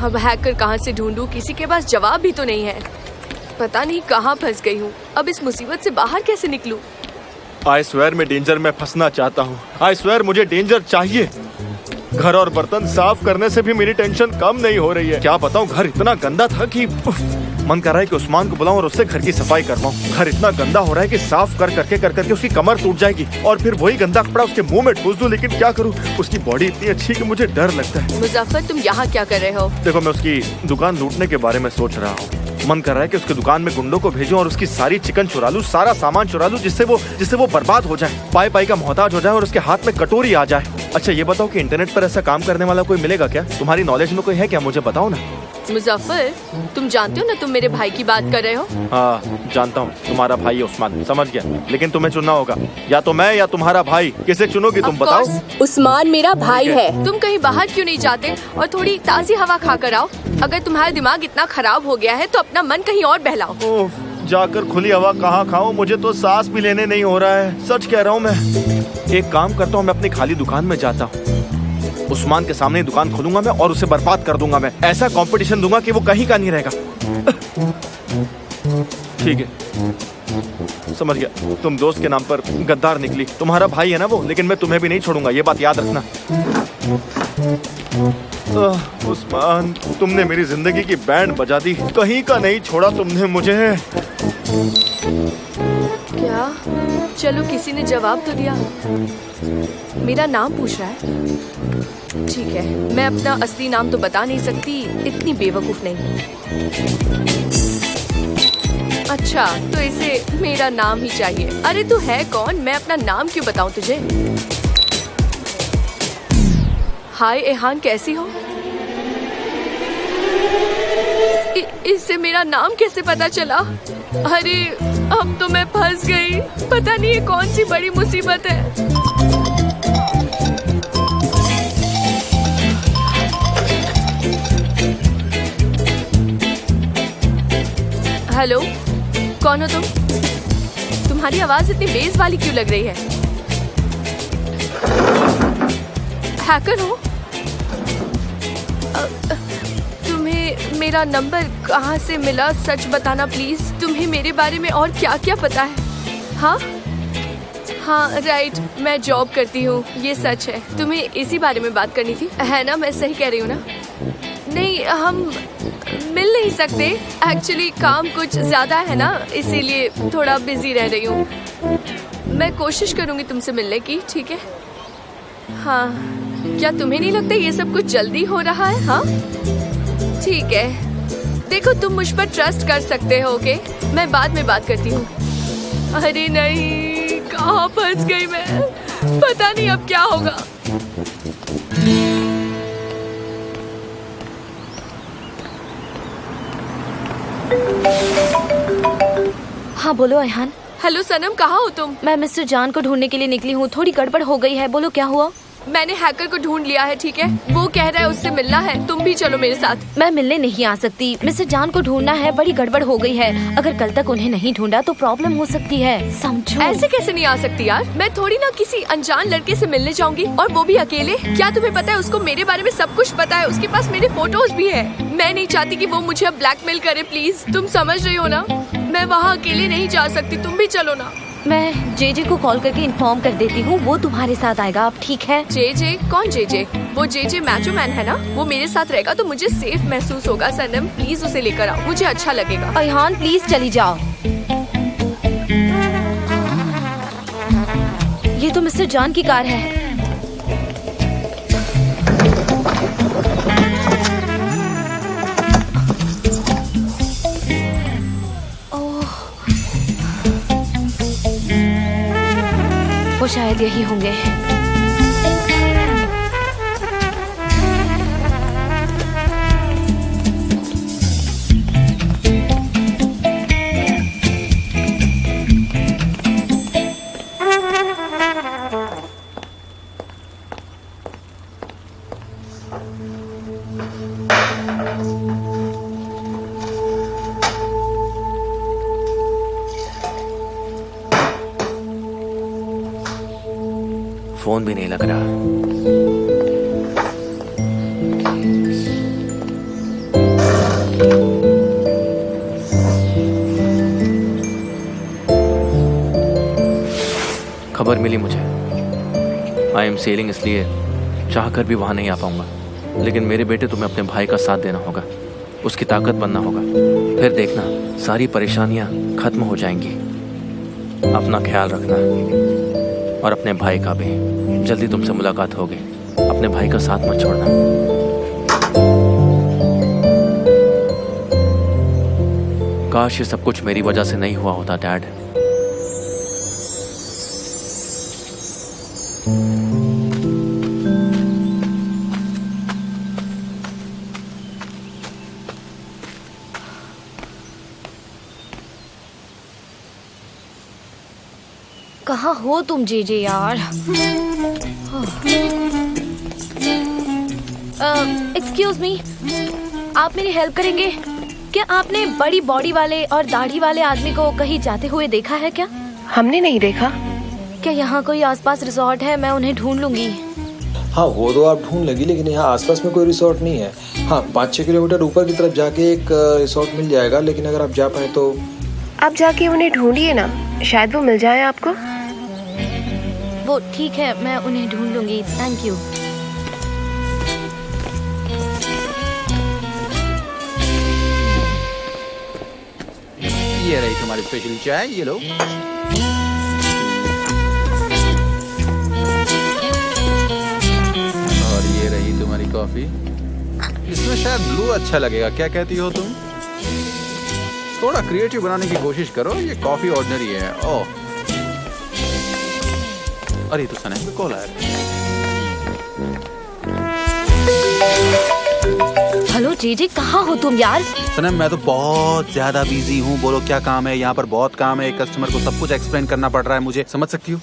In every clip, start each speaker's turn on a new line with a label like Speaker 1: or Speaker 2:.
Speaker 1: अब हैकर कहाँ से ढूंढूं? किसी के पास जवाब भी तो नहीं है। पता नहीं कहाँ फंस गई हूँ। अब इस मुसीबत से बाहर कैसे निकलूं?
Speaker 2: आई स्वेयर मैं डेंजर में फंसना चाहता हूँ। आई स्वेयर मुझे डेंजर चाहिए। घर और बर्तन साफ करने से भी मेरी टेंशन कम नहीं हो रही है। क्या बताऊँ, घर इतना गंदा था कि मन कर रहा है कि उस्मान को बुलाऊं और उससे घर की सफाई करवाऊं। घर इतना गंदा हो रहा है कि साफ कर करके उसकी कमर टूट जाएगी और फिर वही गंदा कपड़ा उसके मुंह में ठूस दूं। लेकिन क्या करूं, उसकी बॉडी इतनी अच्छी कि मुझे डर लगता है।
Speaker 1: मुजफ्फर, तुम यहाँ क्या कर रहे हो?
Speaker 2: देखो, मैं उसकी दुकान लूटने के बारे में सोच रहा हूँ। मन कर रहा है कि उसकी दुकान में गुंडों को भेजूं और उसकी सारी चिकन चुरा लूं, सारा सामान चुरा लूं, जिससे वो बर्बाद हो जाए, पाई पाई का मोहताज हो जाए और उसके हाथ में कटोरी आ जाए। अच्छा ये बताओ कि इंटरनेट पर ऐसा काम करने वाला कोई मिलेगा क्या? तुम्हारी नॉलेज में कोई है क्या? मुझे बताओ ना।
Speaker 1: मुजफ्फर, तुम जानते हो ना तुम मेरे भाई की बात कर रहे हो?
Speaker 2: हाँ जानता हूँ, तुम्हारा भाई है उस्मान, समझ गया। लेकिन तुम्हें चुनना होगा, या तो मैं या तुम्हारा भाई। किसे चुनोगी तुम बताओ?
Speaker 1: उस्मान मेरा भाई है। तुम कहीं बाहर क्यों नहीं जाते और थोड़ी ताज़ी हवा खा कर आओ? अगर तुम्हारा दिमाग इतना खराब हो गया है तो अपना मन कहीं और बहलाओ।
Speaker 2: जाकर खुली हवा कहाँ खाऊं? मुझे तो सांस भी लेने नहीं हो रहा है, सच कह रहा हूँ मैं। एक काम करता हूँ, मैं अपनी खाली दुकान में जाता हूँ, उस्मान के सामने दुकान खोलूंगा मैं और उसे बर्बाद कर दूंगा। मैं ऐसा कंपटीशन दूंगा कि वो कहीं का नहीं रहेगा। ठीक है, समझ गया। तुम दोस्त के नाम पर गद्दार निकली। तुम्हारा भाई है ना वो, लेकिन मैं तुम्हें भी नहीं छोड़ूंगा, ये बात याद रखना। उस्मान, तुमने मेरी जिंदगी की बैंड बजा दी। कहीं का नहीं छोड़ा तुमने मुझे।
Speaker 1: क्या? चलो किसी ने जवाब तो दिया। मेरा नाम पूछ रहा है। ठीक है, मैं अपना असली नाम तो बता नहीं सकती, इतनी बेवकूफ नहीं। अच्छा, तो इसे मेरा नाम ही चाहिए। अरे तू है कौन? मैं अपना नाम क्यों बताऊं तुझे? हाय एहान, कैसी हो? इससे मेरा नाम कैसे पता चला? अरे अब तो मैं फंस गई। पता नहीं ये कौन सी बड़ी मुसीबत है। हेलो, कौन हो तुम? तुम्हारी आवाज इतनी बेस वाली क्यों लग रही है? हैकर हो? तुम्हें मेरा नंबर कहाँ से मिला? सच बताना प्लीज। तुम्हें मेरे बारे में और क्या क्या पता है? हाँ राइट, मैं जॉब करती हूँ, ये सच है। तुम्हें इसी बारे में बात करनी थी, है ना? मैं सही कह रही हूँ ना? नहीं, हम मिल नहीं सकते। एक्चुअली काम कुछ ज्यादा है ना, इसीलिए थोड़ा बिजी रह रही हूँ। मैं कोशिश करूँगी तुमसे मिलने की, ठीक है? हाँ, क्या तुम्हें नहीं लगता ये सब कुछ जल्दी हो रहा है? हाँ ठीक है, देखो तुम मुझ पर ट्रस्ट कर सकते हो। ओके, मैं बाद में बात करती हूँ। अरे नहीं, कहाँ फंस गई मैं? पता नहीं अब क्या होगा।
Speaker 3: हाँ बोलो अयहान।
Speaker 1: हेलो सनम, कहाँ हो तुम?
Speaker 3: मैं मिस्टर जान को ढूंढने के लिए निकली हूँ। थोड़ी गड़बड़ हो गई है, बोलो क्या हुआ?
Speaker 1: मैंने हैकर को ढूंढ लिया है, ठीक है? वो कह रहा है उससे मिलना है, तुम भी चलो मेरे साथ।
Speaker 3: मैं मिलने नहीं आ सकती, मिस्टर जान को ढूंढना है, बड़ी गड़बड़ हो गई है। अगर कल तक उन्हें नहीं ढूंढा तो प्रॉब्लम हो सकती है, समझो।
Speaker 1: ऐसे कैसे नहीं आ सकती यार? मैं थोड़ी ना किसी अनजान लड़के से मिलने जाऊंगी, और वो भी अकेले। क्या तुम्हें पता है उसको मेरे बारे में सब कुछ पता है? उसके पास मेरे फोटोज भी है। मैं नहीं चाहती कि वो मुझे अब ब्लैकमेल करे, प्लीज। तुम समझ रही हो ना? मैं वहाँ अकेले नहीं जा सकती, तुम भी चलो ना।
Speaker 3: मैं जेजे को कॉल करके इन्फॉर्म कर देती हूँ, वो तुम्हारे साथ आएगा, अब ठीक है?
Speaker 1: जेजे? कौन जेजे? वो जेजे मैचो मैन है ना? वो मेरे साथ रहेगा तो मुझे सेफ महसूस होगा। सनम प्लीज उसे लेकर आओ, मुझे अच्छा लगेगा।
Speaker 3: अयहान प्लीज चली जाओ। ये तो मिस्टर जान की कार है। वो शायद यही होंगे।
Speaker 2: फोन भी नहीं लग रहा। खबर मिली मुझे आई एम सेलिंग, इसलिए चाहकर भी वहां नहीं आ पाऊंगा। लेकिन मेरे बेटे, तुम्हें अपने भाई का साथ देना होगा, उसकी ताकत बनना होगा। फिर देखना सारी परेशानियां खत्म हो जाएंगी। अपना ख्याल रखना और अपने भाई का भी। जल्दी तुमसे मुलाकात होगी। अपने भाई का साथ मत छोड़ना। काश ये सब कुछ मेरी वजह से नहीं हुआ होता डैड।
Speaker 3: कहाँ हो तुम जे यार? एक्सक्यूज मी, आप मेरी हेल्प करेंगे क्या? आपने बड़ी बॉडी वाले और दाढ़ी वाले आदमी को कहीं जाते हुए देखा है क्या?
Speaker 1: हमने नहीं देखा।
Speaker 3: क्या यहाँ कोई आसपास रिसोर्ट है? मैं उन्हें ढूंढ लूंगी।
Speaker 4: हाँ, वो तो आप ढूंढ लेंगी, लेकिन यहाँ आसपास में कोई रिसोर्ट नहीं है। हाँ, 5-6 किलोमीटर ऊपर की तरफ जाके एक रिसोर्ट मिल जाएगा, लेकिन अगर आप जा पाए तो।
Speaker 1: आप जाके उन्हें ढूंढिए ना, शायद वो मिल जाए आपको।
Speaker 3: वो ठीक है, मैं उन्हें ढूंढ लूंगी। Thank you.
Speaker 5: ये रही तुम्हारी स्पेशल चाय, ये लो। और ये रही तुम्हारी कॉफी। इसमें शायद ब्लू अच्छा लगेगा, क्या कहती हो तुम? थोड़ा क्रिएटिव बनाने की कोशिश करो। ये कॉफी ऑर्डिनरी है। ओह, अरे तो सनम का कॉल आया।
Speaker 3: हेलो जे, कहाँ हो तुम यार?
Speaker 5: सनम, मैं तो बहुत ज्यादा बिजी हूँ। बोलो क्या काम है? यहाँ पर बहुत काम है। कस्टमर को सब कुछ एक्सप्लेन करना पड़ रहा है मुझे, समझ सकती हो?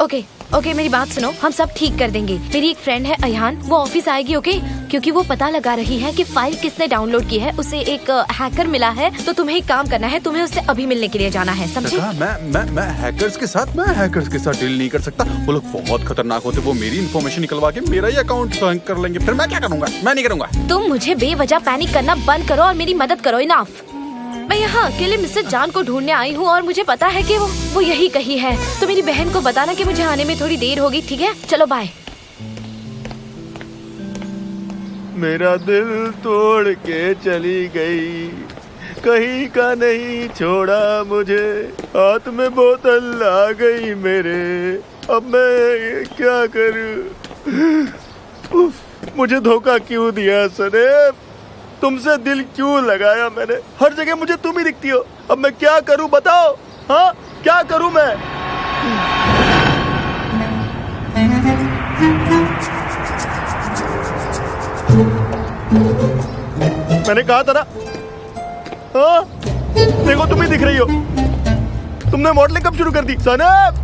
Speaker 3: ओके, मेरी बात सुनो, हम सब ठीक कर देंगे। मेरी एक फ्रेंड है अयान, वो ऑफिस आएगी। ओके, क्योंकि वो पता लगा रही है कि फाइल किसने डाउनलोड की है। उसे एक हैकर मिला है, तो तुम्हें एक काम करना है, तुम्हें उससे अभी मिलने के लिए जाना है, समझे?
Speaker 5: मैं हैकर्स के साथ डील नहीं कर सकता। वो लोग बहुत खतरनाक होते। वो मेरी इन्फॉर्मेशन निकलवा के मेरा ही अकाउंट हैक कर लेंगे। फिर मैं क्या करूंगा? मैं नहीं करूंगा।
Speaker 3: तुम मुझे बेवजह पैनिक करना बंद करो और मेरी मदद करो। इनफ। मैं यहाँ अकेले मिस्टर जान को ढूंढने आई हूँ और मुझे पता है कि वो यही कही है। तो मेरी बहन को बताना कि मुझे आने में थोड़ी देर होगी, ठीक है? चलो बाय।
Speaker 2: मेरा दिल तोड़ के चली गई, कहीं का नहीं छोड़ा मुझे। हाथ में बोतल आ गई मेरे, अब मैं क्या करूं? उफ, मुझे धोखा क्यों दिया सनेम? तुमसे दिल क्यों लगाया मैंने? हर जगह मुझे तुम ही दिखती हो। अब मैं क्या करूं बताओ? हाँ, क्या करूं मैं? मैंने कहा था ना। हाँ, देखो तुम ही दिख रही हो। तुमने मॉडलिंग कब शुरू कर दी सनम?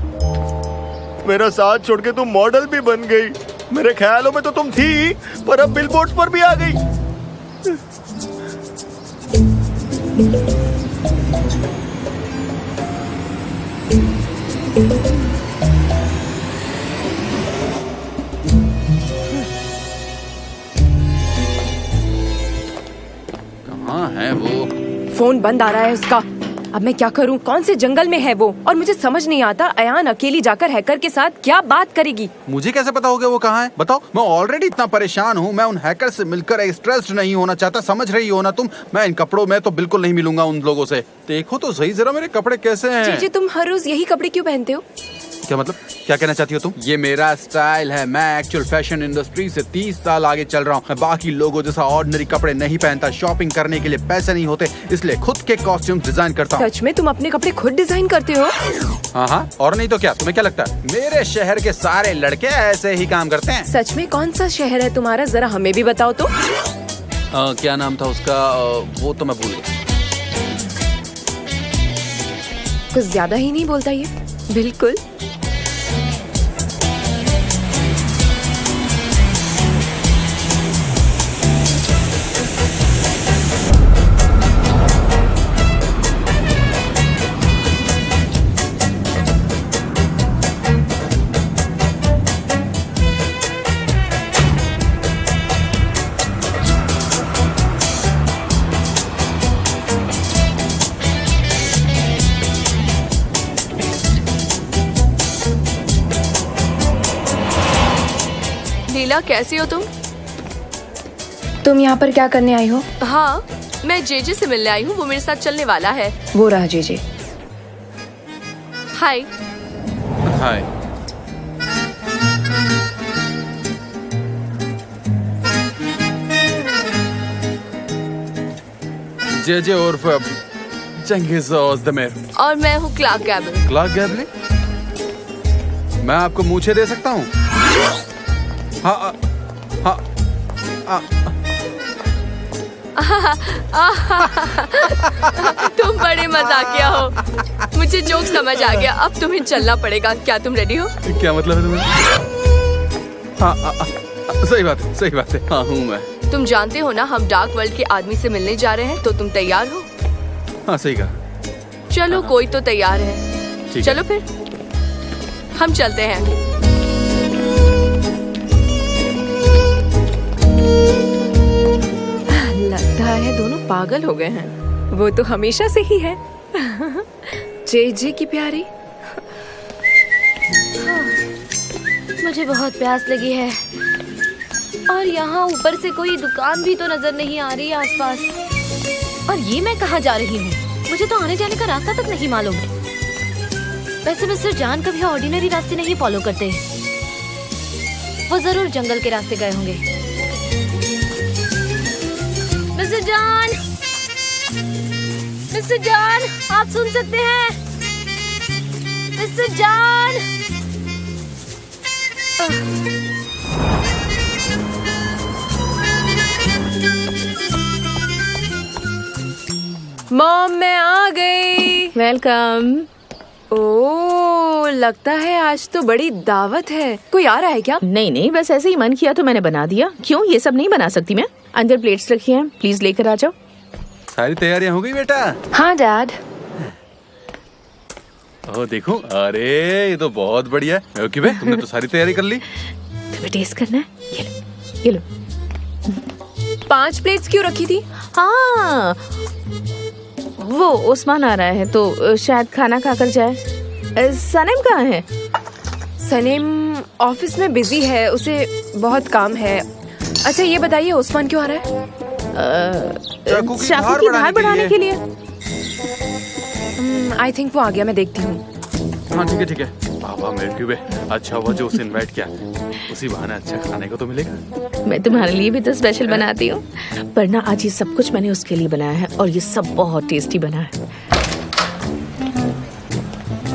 Speaker 2: मेरा साथ छोड़ के तुम मॉडल भी बन गई। मेरे ख्यालों में तो तुम थी, पर अब बिलबोर्ड्स पर भी आ गई।
Speaker 5: कहाँ है वो?
Speaker 6: फोन बंद आ रहा है उसका। अब मैं क्या करूं? कौन से जंगल में है वो? और मुझे समझ नहीं आता अयान अकेली जाकर हैकर के साथ क्या बात करेगी।
Speaker 5: मुझे कैसे पता होगा वो कहाँ है? बताओ। मैं ऑलरेडी इतना परेशान हूँ। मैं उन हैकर से मिलकर स्ट्रेस्ड नहीं होना चाहता, समझ रही हो ना तुम? मैं इन कपड़ों में तो बिल्कुल नहीं मिलूंगा उन लोगों से। देखो तो सही जरा मेरे कपड़े कैसे हैं।
Speaker 6: जी, तुम हर रोज यही कपड़े क्यों पहनते हो?
Speaker 5: क्या मतलब? क्या कहना चाहती हो तुम? ये मेरा स्टाइल है। मैं एक्चुअल फैशन इंडस्ट्री से 30 साल आगे चल रहा हूँ। मैं बाकी लोगों जैसा ऑर्डिनरी कपड़े नहीं पहनता। शॉपिंग करने के लिए पैसे नहीं होते, इसलिए खुद के कॉस्ट्यूम डिजाइन करता हूँ।
Speaker 6: सच में तुम अपने कपड़े खुद डिजाइन करते हो?
Speaker 5: हाँ, और नहीं तो क्या? तुम्हें क्या लगता है मेरे शहर के सारे लड़के ऐसे ही काम करते हैं?
Speaker 6: सच में? कौन सा शहर है तुम्हारा? जरा हमें भी बताओ तो।
Speaker 5: क्या नाम था उसका? वो तो मैं भूल गया।
Speaker 6: कुछ ज्यादा ही नहीं बोलता ये। बिल्कुल।
Speaker 1: लीला, कैसी हो
Speaker 6: तुम यहाँ पर क्या करने आई हो?
Speaker 1: हाँ, मैं जेजे से मिलने आई हूँ, वो मेरे साथ चलने वाला है।
Speaker 6: वो रहा जेजे।
Speaker 1: हाय।
Speaker 5: हाय। जेजे उर्फ चंगेज ओज़दमिर।
Speaker 1: और मैं हूँ क्लार्क गैबल।
Speaker 5: क्लार्क गैबल? मैं आपको मूछें दे सकता हूँ? हाँ हाँ
Speaker 1: तुम बड़े मजाकिया हो। मुझे जोक समझ आ गया। अब तुम्हें चलना पड़ेगा। क्या तुम रेडी हो?
Speaker 5: क्या मतलब है तुम्हें? हाँ, सही बात है, सही बात है। हाँ हूँ मैं।
Speaker 1: तुम जानते हो ना, हम डार्क वर्ल्ड के आदमी से मिलने जा रहे हैं, तो तुम तैयार हो?
Speaker 5: हाँ सही कहा।
Speaker 1: चलो, कोई तो तैयार है।
Speaker 5: ठीक है।
Speaker 1: चलो फिर हम चलते हैं।
Speaker 6: लगता है दोनों पागल हो गए हैं। वो तो हमेशा से ही है। जेजे की प्यारी।
Speaker 3: मुझे बहुत प्यास लगी है और यहाँ ऊपर से कोई दुकान भी तो नजर नहीं आ रही आसपास। और ये मैं कहाँ जा रही हूँ? मुझे तो आने जाने का रास्ता तक नहीं मालूम। वैसे मिस्टर जान कभी ऑर्डिनरी रास्ते नहीं फॉलो करते। वो जरूर जंगल के रास्ते गए होंगे। मिस्टर जान, मिस्टर जान, आप सुन सकते हैं? मिस्टर जान।
Speaker 6: मॉम, मैं आ गई।
Speaker 7: वेलकम।
Speaker 6: ओह, लगता है आज तो बड़ी दावत है। कोई आ रहा है क्या?
Speaker 7: नहीं नहीं, बस ऐसे ही मन किया तो मैंने बना दिया। क्यों, ये सब नहीं बना सकती मैं? अंदर प्लेट्स रखी हैं, प्लीज लेकर आ जाओ।
Speaker 5: सारी तैयारियां हो गई बेटा?
Speaker 6: हाँ डैड।
Speaker 5: ओह देखो, अरे ये तो बहुत बढ़िया है। ओके भाई, तुमने तो सारी तैयारी कर ली।
Speaker 7: तुम्हें टेस्ट करना है? ये लो, ये लो।
Speaker 6: 5 प्लेट्स क्यों रखी थी?
Speaker 7: हाँ, वो उस्मान आ रहा है तो शायद खाना खाकर जाए। सनेम कहाँ है?
Speaker 6: सनेम ऑफिस में बिजी है, उसे बहुत काम है। अच्छा ये बताइए, उस्मान क्यों आ रहा है?
Speaker 5: चाकू
Speaker 7: की धार बढ़ाने के लिए।
Speaker 6: आई थिंक वो आ गया, मैं देखती हूँ।
Speaker 5: हाँ ठीक है ठीक है। बाबा मेरे क्यों बे, अच्छा हुआ जो उसे इनवाइट किया। उसी बहाने अच्छा खाने को तो मिलेगा।
Speaker 7: मैं तुम्हारे लिए भी तो स्पेशल बनाती हूँ, पर ना आज ये सब कुछ मैंने उसके लिए बनाया है और ये सब बहुत टेस्टी बना है।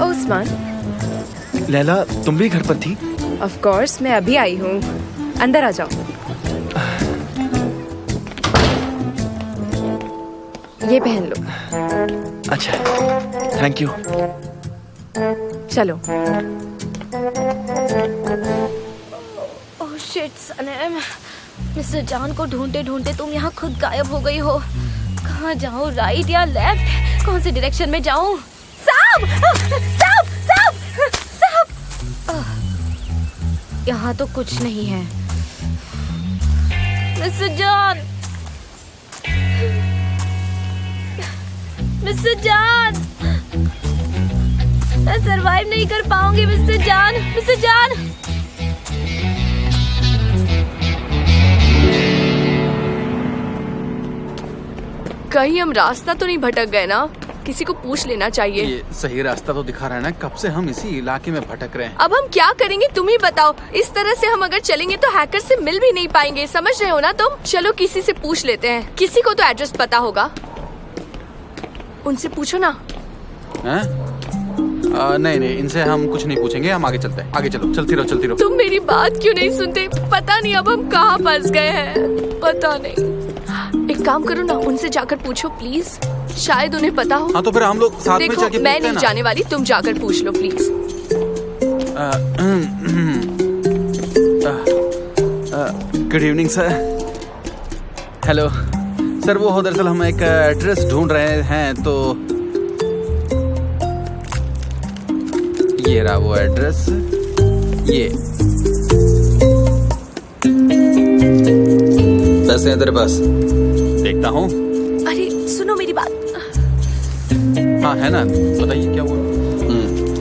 Speaker 6: उस्मान,
Speaker 2: लैला, तुम भी घर पर थी?
Speaker 6: ऑफ कोर्स, मैं अभी आई हूँ। अंदर आ जाओ। ये पहन लो।
Speaker 2: अच्छा, थैंक यू।
Speaker 6: चलो।
Speaker 3: ओह शिट सनम, मिस्टर जान को ढूंढते ढूंढते तुम यहाँ खुद गायब हो गई हो। कहाँ जाऊँ, राइट या लेफ्ट? कौन से डायरेक्शन में जाऊँ? सांप! सांप! सांप! सांप! यहाँ तो कुछ नहीं है। मिस्टर जॉन, मिस्टर जान, मैं सरवाइव नहीं कर पाऊंगी। मिस्टर जान, मिस्टर जान।
Speaker 1: कहीं हम रास्ता तो नहीं भटक गए ना? किसी को पूछ लेना चाहिए।
Speaker 5: ये सही रास्ता तो दिखा रहा है ना, कब से हम इसी इलाके में भटक रहे हैं।
Speaker 1: अब हम क्या करेंगे, तुम ही बताओ। इस तरह से हम अगर चलेंगे तो हैकर से मिल भी नहीं पाएंगे, समझ रहे हो ना तुम? चलो किसी से पूछ लेते हैं। किसी को तो एड्रेस पता होगा, उनसे पूछो ना।
Speaker 5: नहीं नहीं, इनसे हम कुछ नहीं पूछेंगे। हम आगे चलते हैं। आगे चलो, चलती रहो चलती रहो।
Speaker 1: तुम मेरी बात क्यों नहीं सुनते? पता नहीं अब हम कहाँ फंस गए हैं, पता नहीं। एक काम करो ना, उनसे जाकर पूछो प्लीज, शायद उन्हें पता हो।
Speaker 5: हाँ तो फिर हम लोग साथ में
Speaker 1: देखो,
Speaker 5: जाके
Speaker 1: मैं नहीं जाने वाली, तुम जाकर पूछ लो please.
Speaker 5: Good evening sir. Hello sir, वो दरअसल हम एक एड्रेस ढूंढ रहे हैं, तो ये रहा वो एड्रेस। ये
Speaker 4: पैसे हैं तेरे पास?
Speaker 5: देखता हूँ।
Speaker 1: अरे सुनो मेरी बात।
Speaker 5: हाँ है ना, बताइए क्या हुआ।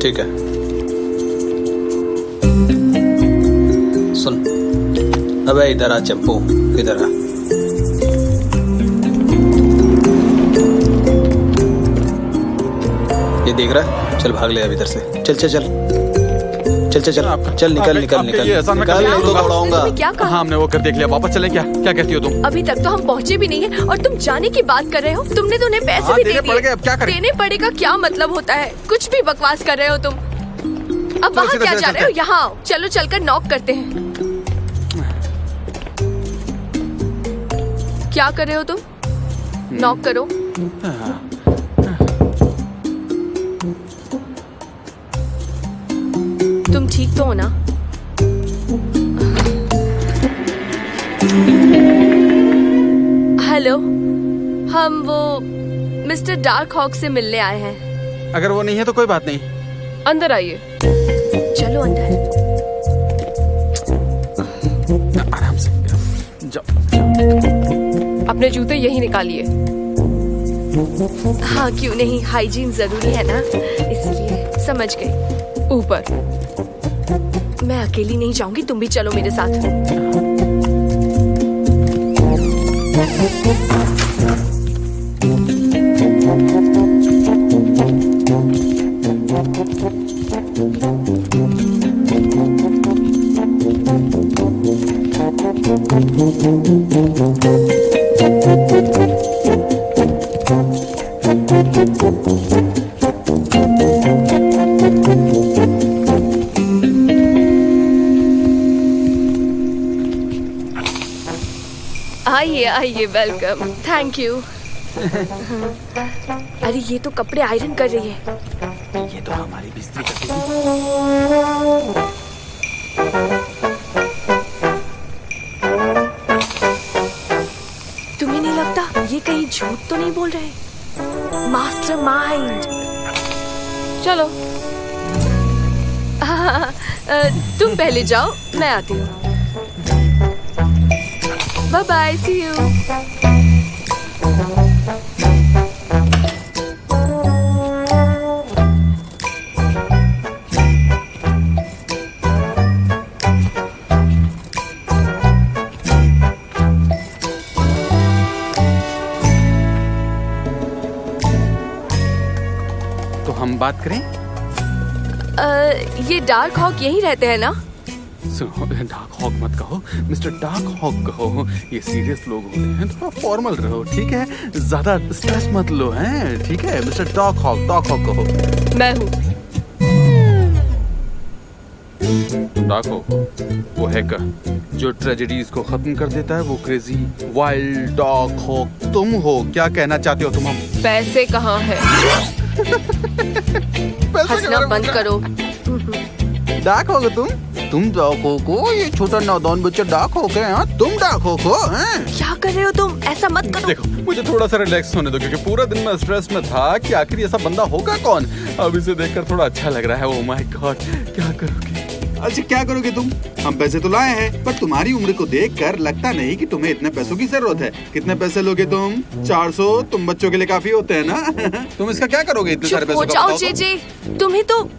Speaker 4: ठीक है। सुन, अबे इधर आ चप्पू, इधर आ। ये देख रहा है? चल भाग ले अब इधर से। चल चल चल चल चल चल चल निकल निकल निकल निकल, नहीं तो दौड़ाऊंगा।
Speaker 1: तुमने क्या कहा?
Speaker 5: हाँ हमने वो कर देख लिया, वापस चले क्या? क्या कहती हो तुम?
Speaker 1: अभी तक तो हम पहुँचे भी नहीं है और तुम जाने की बात कर रहे हो। तुमने तो उन्हें पैसे
Speaker 5: हाँ,
Speaker 1: भी
Speaker 5: देने
Speaker 1: दे
Speaker 5: पड़ गए,
Speaker 1: दिए।
Speaker 5: अब क्या करें?
Speaker 1: देने पड़ेगा क्या मतलब होता है? कुछ भी बकवास कर रहे हो तुम। अब वहाँ
Speaker 5: सीधा
Speaker 1: क्या
Speaker 5: सीधा
Speaker 1: जा रहे हो?
Speaker 5: चलते।
Speaker 1: यहाँ आओ, चलो चलकर नॉक करते हैं। क्या कर रहे हो तुम? नॉक करो। तुम ठीक तो हो ना? हेलो, हम वो मिस्टर डार्क हॉक से मिलने आए हैं।
Speaker 5: अगर वो नहीं है तो कोई बात नहीं।
Speaker 6: अंदर आइए।
Speaker 1: चलो अंदर।
Speaker 5: आराम से जाओ।
Speaker 6: अपने जूते यही निकालिए।
Speaker 1: हाँ क्यों नहीं, हाइजीन जरूरी है ना, इसलिए। समझ गई।
Speaker 6: ऊपर।
Speaker 1: मैं अकेली नहीं जाऊंगी, तुम भी चलो मेरे साथ। आइए आइए, वेलकम। Thank you. अरे ये तो कपड़े आयरन कर रही है।
Speaker 5: ये तो हमारी बिस्त्री कर देगी।
Speaker 1: तुम्हें नहीं लगता ये कहीं झूठ तो नहीं बोल रहे? मास्टरमाइंड।
Speaker 6: चलो।
Speaker 1: तुम पहले जाओ, मैं आती हूँ। Bye bye, see you.
Speaker 5: तो हम बात करें?
Speaker 1: ये डार्क हॉक यहीं रहते हैं ना?
Speaker 5: सुनो, डार्क हॉक मत कहो, मिस्टर डार्क हॉक कहो। ये सीरियस लोग होते हैं, थोड़ा फॉर्मल रहो, ठीक है? ज्यादा स्ट्रेस मत लो, हैं? ठीक है? मिस्टर डार्क हॉक कहो।
Speaker 6: मैं हूँ।
Speaker 5: डार्क हॉक वो हैकर जो ट्रेजेडीज को खत्म कर देता है, वो क्रेजी वाइल्ड डार्क हॉक तुम हो। क्या कहना चाहते हो तुम? हम
Speaker 6: पैसे कहाँ है?
Speaker 1: हंसना बंद करो।
Speaker 5: डार्क हॉक हो तुम डार्क हॉक हो? ये छोटा नादान बच्चा डार्क हॉक है? हाँ, तुम डार्क हॉक हो? हैं?
Speaker 1: क्या कर रहे हो तुम? ऐसा मत करो।
Speaker 5: देखो, मुझे थोड़ा सा रिलैक्स होने दो, क्योंकि पूरा दिन मैं स्ट्रेस में था कि आखिर ऐसा बंदा होगा कौन। अब इसे देखकर थोड़ा अच्छा लग रहा है। ओह माय गॉड, क्या करोगे?
Speaker 8: अच्छा क्या करोगे तुम? हम पैसे तो लाए हैं, पर तुम्हारी उम्र को देखकर लगता नहीं कि तुम्हें इतने पैसों की जरूरत है। कितने पैसे लोगे तुम? 400? तुम बच्चों के लिए काफी होते हैं ना। तुम इसका क्या करोगे इतने सारे
Speaker 1: चुप हो
Speaker 8: पैसों का?
Speaker 1: जाओ
Speaker 8: बताओ तो।
Speaker 1: जेजे। तुम्हें तो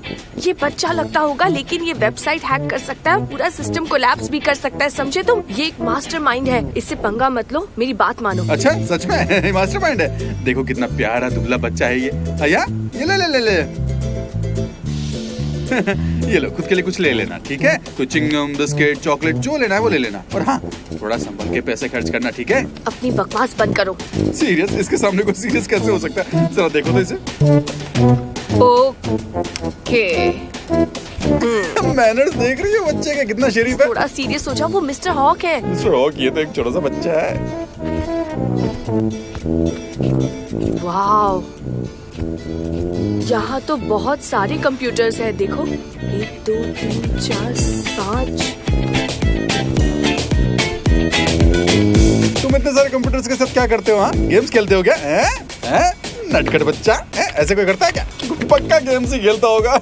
Speaker 1: ये बच्चा लगता होगा, लेकिन ये वेबसाइट हैक कर सकता है, पूरा सिस्टम कोलैप्स भी कर सकता है, समझे तुम? ये एक मास्टरमाइंड है, इससे पंगा मत लो, मेरी बात मानो।
Speaker 8: अच्छा सच में मास्टरमाइंड है? देखो कितना प्यारा दुबला बच्चा है ये। आया, ये ले ले ले ले। ये लो, खुद के लिए कुछ ले लेना, ठीक है? कुछ चिंगम, बिस्किट, चॉकलेट, जो लेना है वो ले लेना। और हाँ, थोड़ा संभल के पैसे खर्च करना, ठीक है?
Speaker 1: अपनी बकवास बंद करो।
Speaker 8: सीरियस? इसके सामने कोई सीरियस कैसे हो सकता है? जरा देखो तो इसे।
Speaker 6: ओके।
Speaker 8: मैनर्स देख रही हो बच्चे के, कितना शरीफ है।
Speaker 1: थोड़ा सीरियस हो जाओ, वो मिस्टर हॉक है।
Speaker 8: मिस्टर हॉक, ये तो एक छोटा सा बच्चा है।
Speaker 1: वाओ, यहाँ तो बहुत सारे कंप्यूटर्स हैं, देखो। 1 2 3 4 5।
Speaker 8: तुम इतने सारे कंप्यूटर्स के साथ क्या करते हो? हाँ, गेम्स खेलते हो क्या? हैं? नटखट बच्चा है? ऐसे कोई करता है क्या? पक्का गेम्स ही खेलता होगा।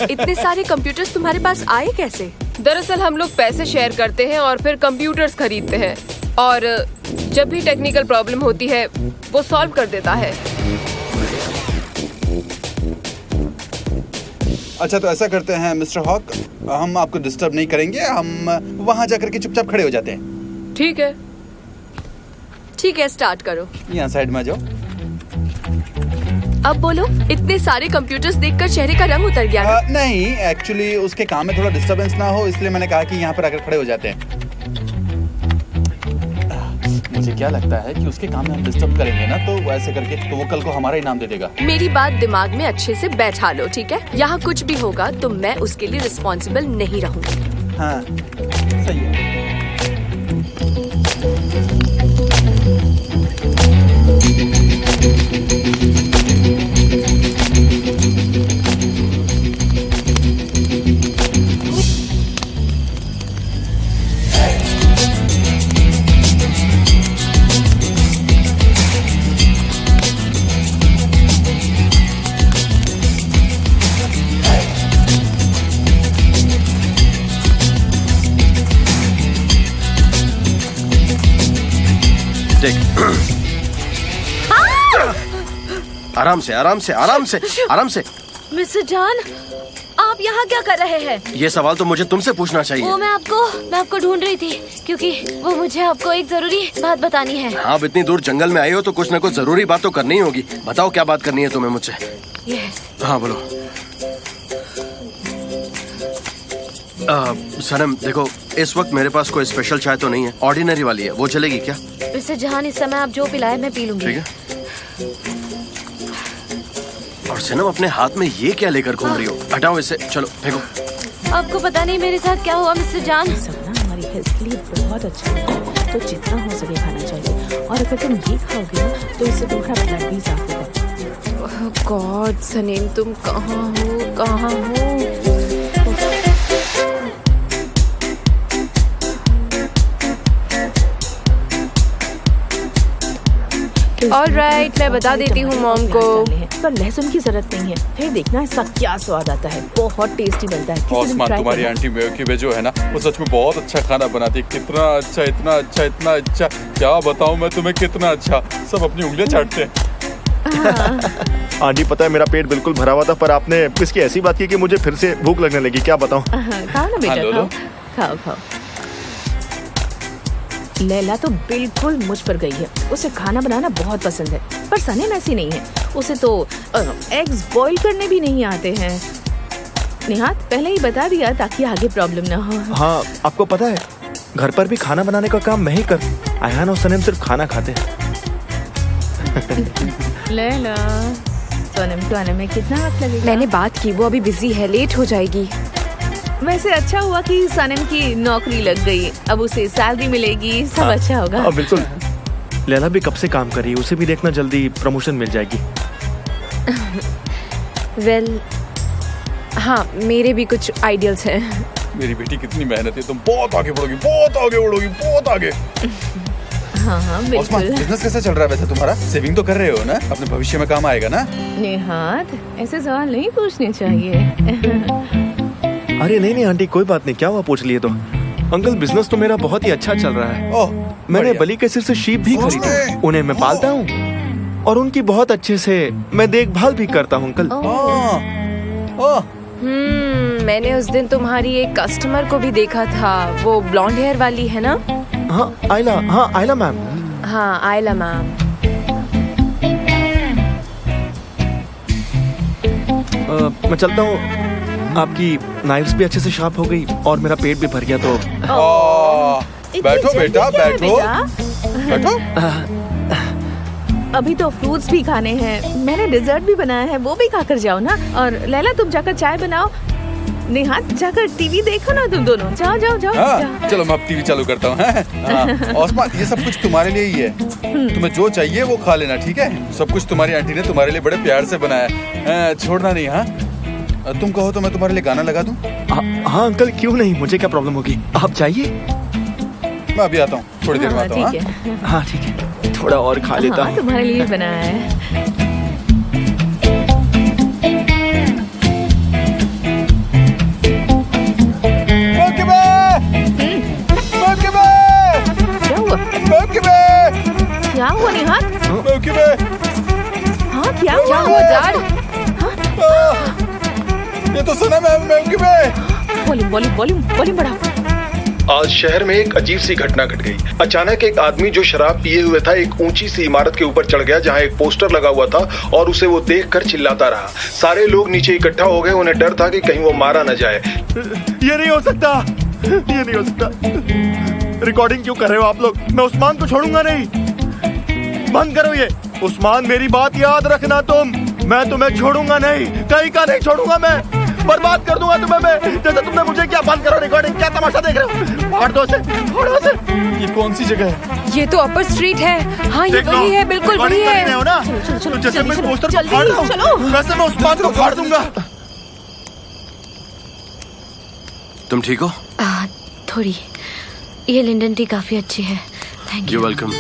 Speaker 1: इतने सारे कंप्यूटर्स तुम्हारे पास आए कैसे?
Speaker 6: दरअसल हम लोग पैसे शेयर करते हैं और फिर कंप्यूटर्स खरीदते हैं, और जब भी टेक्निकल प्रॉब्लम होती है वो सॉल्व कर देता है।
Speaker 8: अच्छा तो ऐसा करते हैं मिस्टर हॉक, हम आपको डिस्टर्ब नहीं करेंगे, हम वहाँ जाकर के चुपचाप खड़े हो जाते हैं।
Speaker 1: ठीक है, ठीक है, स्टार्ट करो।
Speaker 8: यहाँ साइड में आ जाओ।
Speaker 1: अब बोलो, इतने सारे कंप्यूटर्स देखकर चेहरे का रंग उतर गया ना?
Speaker 8: नहीं, एक्चुअली उसके काम में थोड़ा डिस्टरबेंस ना हो इसलिए मैंने कहा कि यहाँ पर आकर खड़े हो जाते हैं। मुझे क्या लगता है कि उसके काम में हम डिस्टर्ब करेंगे ना तो वैसे करके तो वो कल को हमारा इनाम दे देगा।
Speaker 1: मेरी बात दिमाग में अच्छे से बैठा लो, ठीक है? यहाँ कुछ भी होगा तो मैं उसके लिए रिस्पॉन्सिबल नहीं रहूंगी।
Speaker 8: हाँ सही है।
Speaker 9: आराम से आराम से आराम से आराम से।
Speaker 3: मिस्टर जॉन, आप यहाँ क्या कर रहे हैं?
Speaker 9: ये सवाल तो मुझे तुमसे पूछना चाहिए।
Speaker 3: वो मैं आपको ढूंढ रही थी क्योंकि वो मुझे आपको एक जरूरी बात बतानी है।
Speaker 9: हाँ, अब इतनी दूर जंगल में आई हो तो कुछ न कुछ जरूरी बात तो करनी ही होगी। बताओ क्या बात करनी है तुम्हें मुझसे? हाँ बोलो। सनम देखो, इस वक्त मेरे पास कोई स्पेशल चाय तो नहीं है, ऑर्डिनरी वाली है, वो चलेगी क्या?
Speaker 3: मिस्टर जहान, इस समय आप जो पिलाए मैं पी लूंगी।
Speaker 9: ठीक है। और सनम अपने हाथ में ये क्या लेकर घूम रही हो? हटाओ इसे, चलो फेंको।
Speaker 3: आपको पता नहीं मेरे साथ क्या हुआ मिस्टर जॉन।
Speaker 7: सब ना हमारी हेल्थ के लिए बहुत अच्छा है, तो जितना हो सके खाना चाहिए। और अगर तुम ये खाओगे ना तो इससे तुम्हारा ब्लड भी साफ होगा।
Speaker 1: गॉड सनीम, तुम कहाँ हो, कहाँ हो? ऑलराइट, मैं बता देती हूँ मॉम को।
Speaker 7: पर लहसुन की जरूरत नहीं है, फिर देखना इसका क्या स्वाद आता है, बहुत टेस्टी बनता है। किसी दिन
Speaker 8: ओस्मान,
Speaker 7: try
Speaker 8: तुम्हारी
Speaker 7: करना।
Speaker 8: आंटी मेयोकी जो है ना, वो सच में बहुत अच्छा खाना बनाती है। कितना अच्छा, इतना अच्छा, इतना अच्छा, क्या बताऊं मैं तुम्हें, कितना अच्छा। सब अपनी उंगलियां चाटते हैं।
Speaker 2: आंटी पता है मेरा पेट बिल्कुल भरा हुआ था, पर आपने इसकी ऐसी बात की कि मुझे फिर से भूख लगने लगी। क्या बताऊं?
Speaker 7: खाओ ना बेटा,
Speaker 8: हाँ, लो, लो।
Speaker 7: खाओ खाओ। लैला तो बिल्कुल मुझ पर गई है, उसे खाना बनाना बहुत पसंद है, पर सनीम ऐसी नहीं है, उसे तो एग्स बॉईल करने भी नहीं आते हैं। निहात पहले ही बता दिया ताकि आगे प्रॉब्लम ना हो।
Speaker 2: हाँ, आपको पता है घर पर भी खाना बनाने का काम मैं ही कर। अयान और सनम सिर्फ खाना खाते हैं।
Speaker 7: लैला, सनम को आने में कितना वक्त लगेगा?
Speaker 6: मैंने बात की, वो अभी बिजी है, लेट हो जाएगी।
Speaker 7: वैसे अच्छा हुआ कि सनम की नौकरी लग गई, अब उसे सैलरी मिलेगी, सब अच्छा होगा।
Speaker 2: बिल्कुल। लैला भी कब से काम कर रही है, उसे भी देखना जल्दी प्रमोशन मिल जाएगी।
Speaker 6: वेल, हाँ, मेरे भी कुछ आइडियल्स हैं।
Speaker 8: मेरी बेटी कितनी मेहनत है, तुम बहुत आगे बढ़ोगी, बहुत आगे बढ़ोगी, बहुत आगे।
Speaker 7: हाँ हाँ
Speaker 8: ओस्मान,
Speaker 7: बिल्कुल।
Speaker 8: बिजनेस कैसा चल रहा है वैसे तुम्हारा? सेविंग तो कर रहे हो ना, अपने भविष्य में काम आएगा ना?
Speaker 7: निहात, ऐसे सवाल नहीं पूछने चाहिए।
Speaker 2: अरे नहीं नहीं आंटी, कोई बात नहीं, क्या हुआ पूछ लिए तो। अंकल, बिजनेस तो मेरा बहुत ही अच्छा चल रहा है।
Speaker 8: ओह,
Speaker 2: मैंने
Speaker 8: बढ़िया।
Speaker 2: बली के सिर से शीप भी खरीदे, उन्हें मैं पालता हूँ और उनकी बहुत अच्छे से मैं देखभाल भी करता हूँ अंकल।
Speaker 8: ओह,
Speaker 6: मैंने उस दिन तुम्हारी एक कस्टमर को भी देखा था, वो ब्लॉन्ड हेयर वाली है ना?
Speaker 2: हाँ आयला मैम।
Speaker 6: हाँ, आयला मैम।
Speaker 2: मैं चलता हूँ, आपकी नाइफ्स भी अच्छे से शार्प हो गई और मेरा पेट भी भर गया तो।
Speaker 8: बैठो बेटा, बैठो बैठो।
Speaker 7: अभी तो फ्रूट्स भी खाने हैं, मैंने डिजर्ट भी बनाया है, वो भी खाकर जाओ ना। और लैला, तुम जाकर चाय बनाओ। निहात, जाकर टीवी देखो ना तुम दोनों, जाओ जाओ जाओ,
Speaker 8: हाँ,
Speaker 7: जाओ।
Speaker 8: चलो मैं अब टीवी चालू करता हूँ। हाँ, ओस्मान, ये सब कुछ तुम्हारे लिए ही है, तुम्हें जो चाहिए वो खा लेना, ठीक है? सब कुछ तुम्हारी आंटी ने तुम्हारे लिए बड़े प्यार से बनाया है, छोड़ना नहीं। हाँ, तुम कहो तो मैं तुम्हारे लिए गाना लगा दूं?
Speaker 2: हाँ अंकल, क्यों नहीं, मुझे क्या प्रॉब्लम होगी, आप जाइए।
Speaker 8: मैं अभी आता हूँ, थोड़ी देर में
Speaker 7: हाँ,
Speaker 8: आता हूँ।
Speaker 7: ठीक है।
Speaker 2: हाँ ठीक है, थोड़ा और खा लेता
Speaker 7: हाँ,
Speaker 2: हूँ।
Speaker 7: तुम्हारे लिए बनाया है। क्या हुआ? क्या हुआ निहात? हाँ, क्या हुआ?
Speaker 6: क्या हुआ डैड?
Speaker 8: ये ये तो सनम है मैम में।
Speaker 7: वॉल्यूम वॉल्यूम वॉल्यूम वॉल्यूम बढ़ा।
Speaker 10: आज शहर में एक अजीब सी घटना घट गई। अचानक एक आदमी जो शराब पिए हुए था एक ऊंची सी इमारत के ऊपर चढ़ गया जहां एक पोस्टर लगा हुआ था और उसे वो देखकर चिल्लाता रहा। सारे लोग नीचे इकट्ठा हो गए, उन्हें डर था कि कहीं वो मारा न जाए।
Speaker 2: ये नहीं हो सकता, ये नहीं हो सकता। रिकॉर्डिंग क्यों कर रहे हो आप लोग? मैं उस्मान को छोड़ूंगा नहीं। बंद करो ये। उस्मान मेरी बात याद रखना तुम, मैं तुम्हें छोड़ूंगा नहीं, कहीं का नहीं छोड़ूंगा। मैं बर्बाद कर दूंगा तुम्हें मैं, जैसे तुमने मुझे क्या। बंद करो रिकॉर्डिंग, क्या तमाशा देख रहे हो? फाड़ दो से, फाड़ो से।
Speaker 8: ये कौन सी जगह है?
Speaker 6: ये तो अपर स्ट्रीट है। हाँ ये वही है, बिल्कुल वही है।
Speaker 2: हो ना? तो जैसे मैं पोस्टर को फाड़ रहा हूँ वैसे मैं उस्मान को फाड़ दूंगा।
Speaker 9: तुम ठीक हो?
Speaker 3: थोड़ी। ये लिंडन टी काफी अच्छी है, थैंक यू।
Speaker 9: You welcome.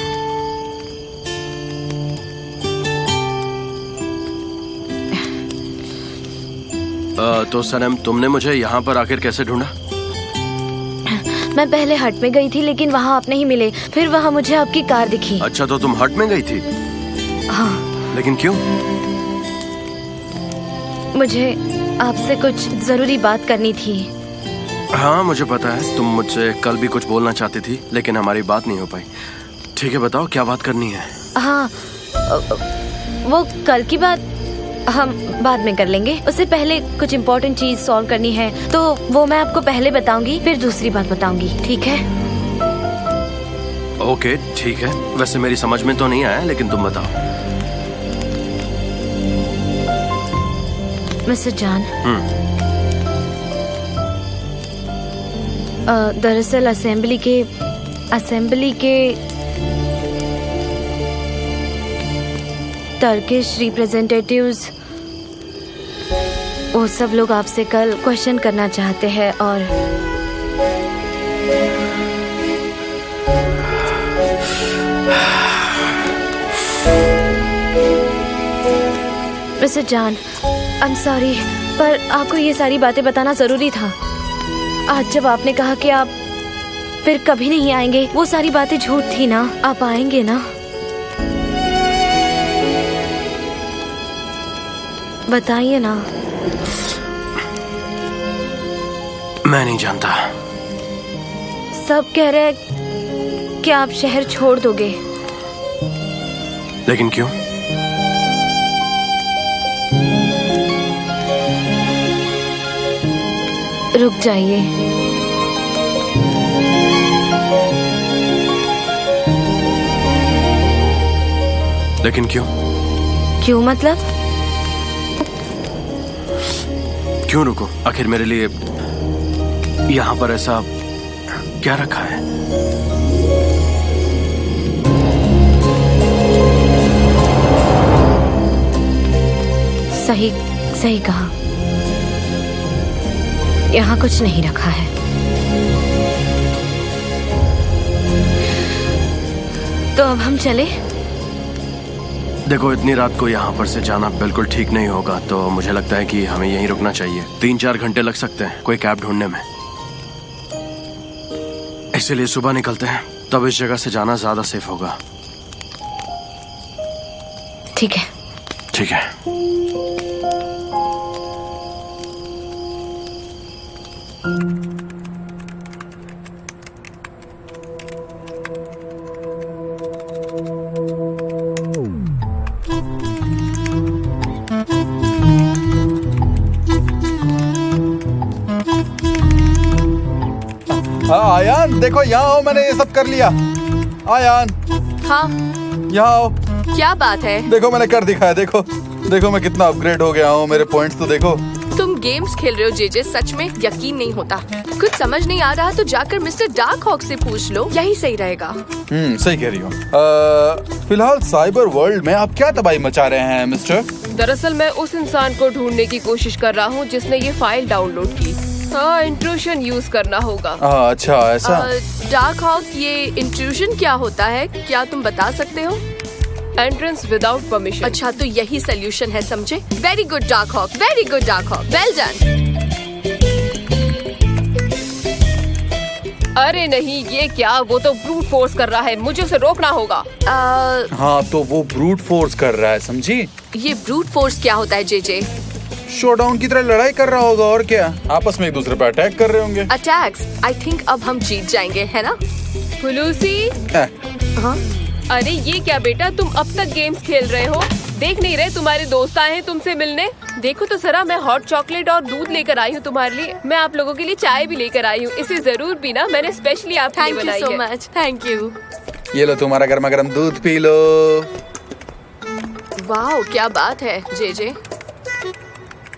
Speaker 9: तो सनम, तुमने मुझे यहाँ पर आखिर कैसे ढूंढा?
Speaker 3: मैं पहले हट में गई थी लेकिन वहाँ आप नहीं मिले, फिर वहाँ मुझे आपकी कार दिखी।
Speaker 9: अच्छा, तो तुम हट में गई थी?
Speaker 3: हाँ।
Speaker 9: लेकिन क्यों?
Speaker 3: मुझे आपसे कुछ जरूरी बात करनी थी।
Speaker 9: हाँ मुझे पता है, तुम मुझसे कल भी कुछ बोलना चाहती थी लेकिन हमारी बात नहीं हो पाई। ठीक है, बताओ क्या बात करनी है?
Speaker 3: हाँ, वो कल की बात हम बाद में कर लेंगे। उससे पहले कुछ इम्पोर्टेंट चीज सॉल्व करनी है, तो वो मैं आपको पहले बताऊंगी, फिर दूसरी बात बताऊंगी, ठीक है?
Speaker 9: ओके ठीक है। वैसे मेरी समझ में तो नहीं आया, लेकिन तुम बताओ।
Speaker 3: मिस्टर जान, दरअसल असेंबली के टर्किश रिप्रेजेंटेटिव्स, वो सब लोग आपसे कल क्वेश्चन करना चाहते हैं। और मिस्टर जान, आई एम सॉरी, पर आपको ये सारी बातें बताना जरूरी था। आज जब आपने कहा कि आप फिर कभी नहीं आएंगे, वो सारी बातें झूठ थी ना। आप आएंगे ना? बताइए ना।
Speaker 9: मैं नहीं जानता।
Speaker 3: सब कह रहे हैं कि आप शहर छोड़ दोगे।
Speaker 9: लेकिन क्यों?
Speaker 3: रुक जाइए।
Speaker 9: लेकिन क्यों?
Speaker 3: क्यों मतलब?
Speaker 9: क्यों रुको? आखिर मेरे लिए यहाँ पर ऐसा क्या रखा है?
Speaker 3: सही कहा, यहाँ कुछ नहीं रखा है। तो अब हम चले?
Speaker 9: देखो, इतनी रात को यहाँ पर से जाना बिल्कुल ठीक नहीं होगा, तो मुझे लगता है कि हमें यहीं रुकना चाहिए। 3-4 घंटे लग सकते हैं कोई कैब ढूंढने में, इसीलिए सुबह निकलते हैं, तब इस जगह से जाना ज्यादा सेफ होगा।
Speaker 3: ठीक है।
Speaker 9: ठीक है।
Speaker 8: आयान देखो, यहाँ आओ, मैंने ये सब कर लिया। आयान
Speaker 1: हाँ,
Speaker 8: यहाँ आओ।
Speaker 1: क्या बात है?
Speaker 8: देखो मैंने कर दिखाया, देखो देखो मैं कितना अपग्रेड हो गया हूँ, मेरे पॉइंट्स तो देखो।
Speaker 1: तुम गेम्स खेल रहे हो जेजे, सच में यकीन नहीं होता। कुछ समझ नहीं आ रहा तो जाकर मिस्टर डार्क हॉक से पूछ लो, यही सही रहेगा।
Speaker 8: सही कह रही हो। फिलहाल साइबर वर्ल्ड में आप क्या तबाही मचा रहे हैं मिस्टर?
Speaker 6: दरअसल मैं उस इंसान को ढूंढने की कोशिश कर रहा हूँ जिसने ये फाइल डाउनलोड की। हाँ, इंट्रूशन यूज करना होगा।
Speaker 8: अच्छा ऐसा।
Speaker 1: डार्क हॉक, ये इंट्रूशन क्या होता है, क्या तुम बता सकते हो?
Speaker 6: Entrance without permission.
Speaker 1: अच्छा, तो यही सोल्यूशन है, समझे? Very good dark hawk, very good dark hawk, well done.
Speaker 6: अरे नहीं, ये क्या, वो तो ब्रूट फोर्स कर रहा है, मुझे उसे रोकना होगा।
Speaker 8: हाँ तो वो ब्रूट फोर्स कर रहा है, समझी?
Speaker 1: ये ब्रूट फोर्स क्या होता है जेजे?
Speaker 5: शोडाउन की तरह लड़ाई कर रहा होगा और क्या, आपस में एक दूसरे पर अटैक कर रहे होंगे।
Speaker 1: अटैक्स, आई थिंक अब हम जीत जाएंगे, है ना?
Speaker 6: फुलूसी,
Speaker 1: हाँ?
Speaker 6: अरे ये क्या बेटा, तुम अब तक गेम्स खेल रहे हो? देख नहीं रहे तुम्हारे दोस्त आए हैं तुमसे मिलने? देखो तो जरा, मैं हॉट चॉकलेट और दूध लेकर आई हूँ तुम्हारे लिए। मैं आप लोगों के लिए चाय भी लेकर आई हूँ, इसे जरूर पीना, मैंने स्पेशली आपके लिए बनाई है।
Speaker 1: Thank you so much, thank you.
Speaker 5: ये लो तुम्हारा गर्मा गर्म दूध पी लो।
Speaker 1: वाह, क्या बात है जेजे।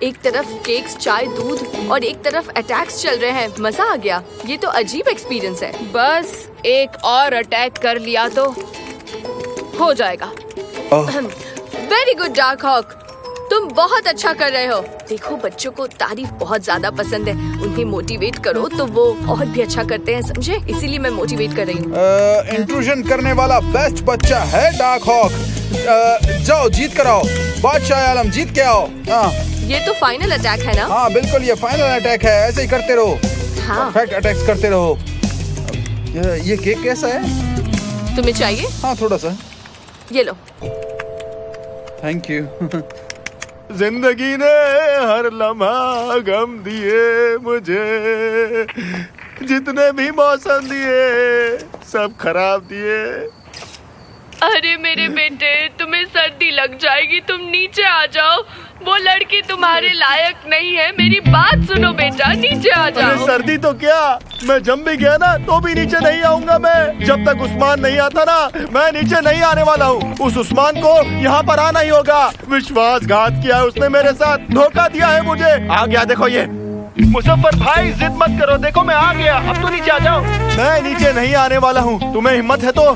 Speaker 1: एक तरफ केक्स, चाय, दूध और एक तरफ अटैक्स चल रहे हैं। मजा आ गया। ये तो अजीब एक्सपीरियंस है।
Speaker 6: बस एक और अटैक कर लिया तो हो जाएगा।
Speaker 1: वेरी गुड डार्क हॉक, तुम बहुत अच्छा कर रहे हो। देखो, बच्चों को तारीफ बहुत ज्यादा पसंद है, उन्हें मोटिवेट करो तो वो और भी अच्छा करते हैं, समझे? इसीलिए मैं मोटिवेट कर रही हूँ।
Speaker 5: इंट्रूजन करने वाला बेस्ट बच्चा है डार्क हॉक। जाओ जीत कर आओ, बादशाह आलम जीत के आओ।
Speaker 1: ये तो फाइनल अटैक है ना?
Speaker 5: हाँ बिल्कुल, ये फाइनल अटैक है, ऐसे ही करते रहो।
Speaker 1: हाँ।
Speaker 5: परफेक्ट अटैक्स करते रहो। ये केक कैसा है?
Speaker 1: तुम्हें चाहिए?
Speaker 5: हाँ थोड़ा सा।
Speaker 1: ये लो।
Speaker 5: Thank you.
Speaker 2: जिंदगी ने हर लम्हा गम दिए मुझे, जितने भी मौसम दिए सब खराब दिए।
Speaker 1: अरे मेरे बेटे, तुम्हें सर्दी लग जाएगी, तुम नीचे आ जाओ। वो लड़की तुम्हारे लायक नहीं है, मेरी बात सुनो बेटा, नीचे आ
Speaker 2: अरे
Speaker 1: जाओ।
Speaker 2: सर्दी तो क्या, मैं जम भी गया ना तो भी नीचे नहीं आऊंगा मैं। जब तक उस्मान नहीं आता ना, मैं नीचे नहीं आने वाला हूँ। उस उस्मान को यहाँ पर आना ही होगा। विश्वासघात किया है उसने मेरे साथ, धोखा दिया है मुझे। आ गया देखो ये। मुजफ्फर भाई जिद मत करो, देखो मैं आ गया, अब तो नीचे आ जाओ। मैं नीचे नहीं आने वाला हूँ, तुम्हें हिम्मत है तो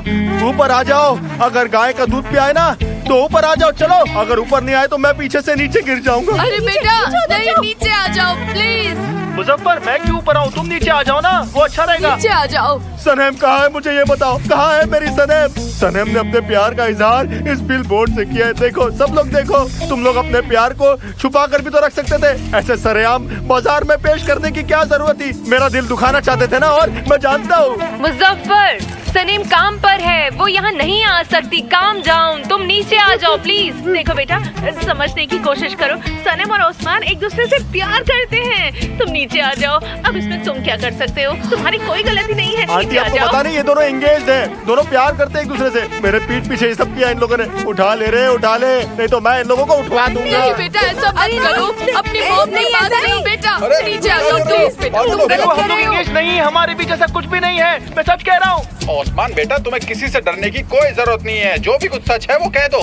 Speaker 2: ऊपर आ जाओ। अगर गाय का दूध पियाए ना तो ऊपर आ जाओ, चलो। अगर ऊपर नहीं आए तो मैं पीछे से नीचे गिर जाऊंगा।
Speaker 1: अरे बेटा, नहीं, नीचे आ जाओ प्लीज।
Speaker 2: मुजफ्फर, मैं क्यों ऊपर आऊँ, तुम नीचे आ जाओ ना, वो अच्छा रहेगा।
Speaker 1: नीचे आ जाओ।
Speaker 2: सनेम कहाँ है, मुझे ये बताओ, कहाँ है मेरी सनेम? सनेम ने अपने प्यार का इजहार इस बिल बोर्ड से किया है। देखो सब लोग देखो, तुम लोग अपने प्यार को छुपा कर भी तो रख सकते थे, ऐसे सरेआम बाजार में पेश करने की क्या जरूरत थी? मेरा दिल दुखाना चाहते थे ना, और मैं जानता हूँ।
Speaker 6: मुजफ्फर, सनीम काम पर है, वो यहाँ नहीं आ सकती। काम डाउन, तुम नीचे आ जाओ प्लीज।
Speaker 7: देखो बेटा, समझने की कोशिश करो, सनम और ओस्मान एक दूसरे से प्यार करते हैं। तुम नीचे आ जाओ। अब इसमें तुम क्या कर सकते हो? तुम्हारी कोई गलती नहीं है।
Speaker 2: आंटी, आपको पता नहीं, ये दोनों एंगेज्ड हैं, दोनों प्यार करते हैं एक दूसरे से। मेरे पीठ पीछे ये सब किया इन लोगों ने। उठा ले रे, उठा ले, नहीं तो मैं इन लोगों को उठवा दूंगा।
Speaker 1: नहीं बेटा, ऐसा मत करो, अपनी मॉम की बात सुनो बेटा। नीचे आ जाओ प्लीज बेटा।
Speaker 2: देखो हम लोग एंगेज नहीं है, हमारे बीच ऐसा कुछ भी नहीं है, मैं सच कह रहा हूँ।
Speaker 5: ओस्मान बेटा, तुम्हें किसी से डरने की कोई जरूरत नहीं है, जो भी कुछ सच है वो कह दो।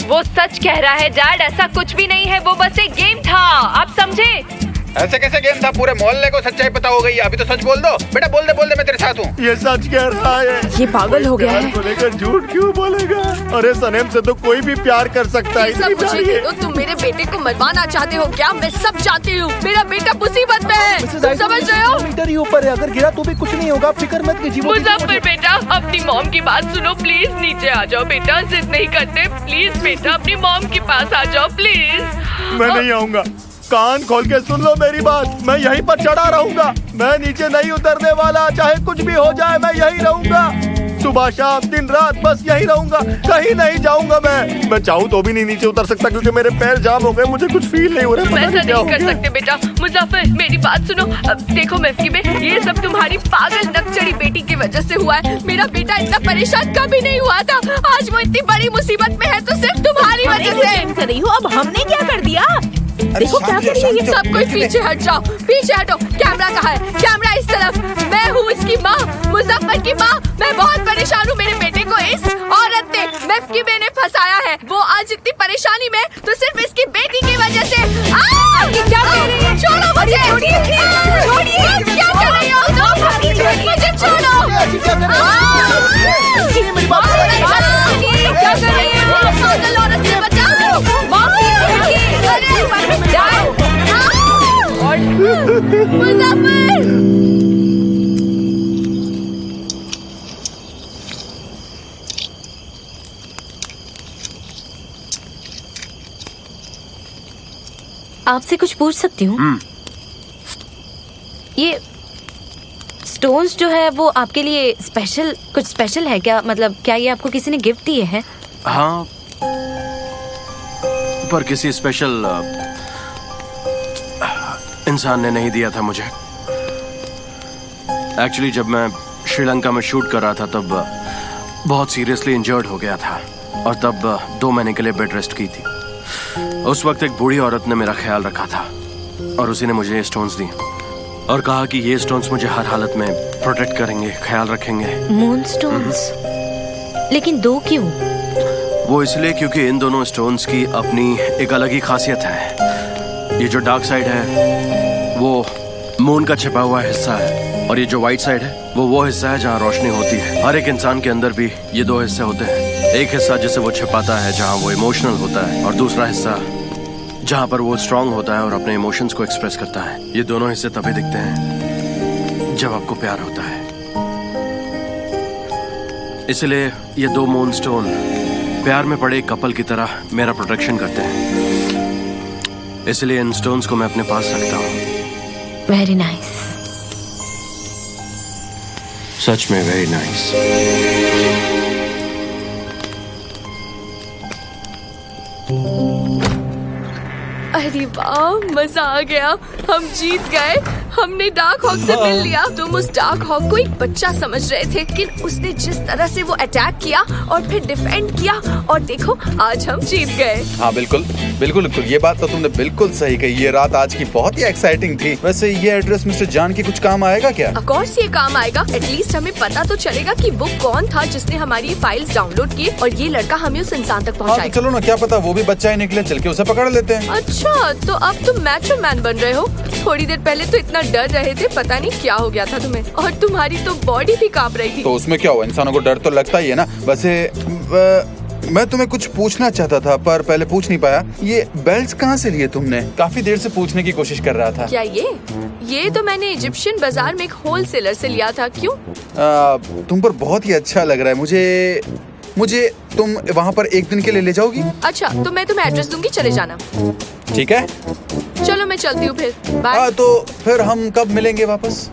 Speaker 6: वो सच कह रहा है डैड, ऐसा कुछ भी नहीं है, वो बस एक गेम था, आप समझे?
Speaker 5: ऐसे कैसे गेम था? पूरे मोहल्ले को सच्चाई पता हो गई है, अभी तो सच बोल दो बेटा। बोल दे मैं तेरे साथ हूँ।
Speaker 2: ये सच कह रहा है।
Speaker 6: ये पागल हो गया है।
Speaker 2: को लेकर झूठ क्यों बोलेगा? अरे सनेम से तो कोई भी प्यार कर सकता है।
Speaker 1: ये सब मुझे दे दो, तुम मेरे बेटे को मरवाना चाहते हो क्या? मैं सब जानती हूँ, मेरा बेटा मुसीबत में है, तुम समझ रहे हो?
Speaker 2: मीटर ही ऊपर है, अगर गिरा तो भी कुछ नहीं होगा, फिक्र मत कीजिए।
Speaker 1: मुजफ्फर बेटा, अपनी मॉम की बात सुनो प्लीज, नीचे आ जाओ बेटा, जिद नहीं करते प्लीज बेटा, अपनी मॉम के पास आ जाओ प्लीज।
Speaker 2: मैं नहीं आऊंगा, कान खोल के सुन लो मेरी बात, मैं यहीं पर चढ़ा रहूंगा, मैं नीचे नहीं उतरने वाला, चाहे कुछ भी हो जाए मैं यहीं रहूंगा, सुबह शाम दिन रात बस यहीं रहूंगा, कहीं नहीं जाऊंगा। मैं चाहूँ तो भी नहीं नीचे उतर सकता क्योंकि मेरे पैर जाम हो गए, मुझे कुछ फील नहीं हो रहा।
Speaker 1: मैं ऐसा नहीं कर सकते बेटा। मुजफ्फर मेरी बात सुनो, अब देखो मफ्की में, ये सब तुम्हारी पागल नकचड़ी बेटी की वजह से हुआ है। मेरा बेटा इतना परेशान कभी नहीं हुआ था, आज वो इतनी बड़ी मुसीबत में है तो सिर्फ तुम्हारी वजह से।
Speaker 7: कर रही हो, अब हमने क्या कर दिया? देखो क्या कर रही है।
Speaker 1: सब कोई पीछे हट जाओ, पीछे हटो। कैमरा कहाँ है? कैमरा इस तरफ। मैं हूँ इसकी माँ, मुजफ्फर की माँ। मैं बहुत परेशान हूँ, मेरे बेटे को इस औरत ने, मफ्की में ने फंसाया है। वो आज इतनी परेशानी में तो सिर्फ इसकी बेटी की वजह से। क्या कर रही है? छोड़ो मुझे, छोड़िए, क्या कर रही हो? मुझे छोड़ो। क्या कर रही है? पागल औरत से बचाओ। मुजफ्फर,
Speaker 3: आपसे कुछ पूछ सकती हूँ? ये स्टोन्स जो है वो आपके लिए कुछ स्पेशल है क्या? मतलब क्या ये आपको किसी ने गिफ्ट दिए हैं?
Speaker 9: हाँ, पर किसी स्पेशल इंसान ने नहीं दिया था मुझे। एक्चुअली जब मैं श्रीलंका में शूट कर रहा था तब बहुत सीरियसली इंजर्ड हो गया था और तब 2 महीने के लिए बेड रेस्ट की थी। उस वक्त एक बूढ़ी औरत ने मेरा ख्याल रखा था और उसी ने मुझे ये स्टोन्स दिए और कहा कि ये स्टोन्स मुझे हर हालत में प्रोटेक्ट करेंगे, ख्याल रखेंगे।
Speaker 3: Moon stones? लेकिन 2 क्यों?
Speaker 9: वो इसलिए क्योंकि इन दोनों स्टोन्स की अपनी एक अलग ही खासियत है। ये जो डार्क साइड है वो मून का छिपा हुआ हिस्सा है और ये जो व्हाइट साइड है वो हिस्सा है जहाँ रोशनी होती है। हर एक इंसान के अंदर भी ये 2 हिस्से होते हैं। एक हिस्सा जिसे वो छिपाता है जहाँ वो इमोशनल होता है और दूसरा हिस्सा जहाँ पर वो स्ट्रांग होता है और अपने इमोशंस को एक्सप्रेस करता है। ये दोनों हिस्से तभी दिखते हैं जब आपको प्यार होता है। इसलिए ये 2 मून स्टोन प्यार में पड़े एक कपल की तरह मेरा प्रोटेक्शन करते हैं। इसलिए इन स्टोन्स को मैं अपने पास रखता हूँ।
Speaker 3: Very nice.
Speaker 9: सच में वेरी नाइस।
Speaker 1: अरे वाह, मजा आ गया, हम जीत गए। हमने डार्क हॉक से मिल लिया। तुम उस डार्क हॉक को एक बच्चा समझ रहे थे, लेकिन उसने जिस तरह से वो अटैक किया और फिर डिफेंड किया, और देखो आज हम जीत गए।
Speaker 5: हाँ बिल्कुल बिल्कुल बिल्कुल, ये बात तो तुमने बिल्कुल सही कही। ये रात आज की बहुत ही एक्साइटिंग थी। वैसे ये एड्रेस मिस्टर जान की कुछ काम आएगा क्या?
Speaker 1: ऑफ कोर्स ये काम आएगा। एटलीस्ट हमें पता तो चलेगा कि वो कौन था जिसने हमारी फाइल्स डाउनलोड की और ये लड़का हमें उस इंसान तक
Speaker 5: हाँ तो
Speaker 1: पहुंचाएगा।
Speaker 5: चलो ना, क्या पता वो भी बच्चा ही निकले, चल के उसे पकड़ लेते हैं।
Speaker 1: अच्छा, तो अब तुम मैचो मैन बन रहे हो। थोड़ी देर पहले तो इतना डर रहे थे, पता नहीं क्या हो गया था तुम्हें, और तुम्हारी तो बॉडी भी कांप रही थी।
Speaker 5: तो उसमें क्या हुआ, इंसानों को डर तो लगता ही है ना। वैसे मैं तुम्हें कुछ पूछना चाहता था पर पहले पूछ नहीं पाया। ये बेल्ट्स कहाँ से लिए तुमने? काफी देर से पूछने की कोशिश कर रहा था।
Speaker 1: क्या ये तो मैंने इजिप्शियन बाजार में एक होलसेलर से लिया था। क्यों?
Speaker 5: तुम पर बहुत ही अच्छा लग रहा है मुझे तुम वहाँ पर एक दिन के लिए ले जाओगी?
Speaker 1: अच्छा, तो मैं तुम्हें एड्रेस दूंगी, चले जाना।
Speaker 5: ठीक है,
Speaker 1: चलो मैं चलती हूँ फिर, बाय।
Speaker 5: तो फिर हम कब मिलेंगे वापस?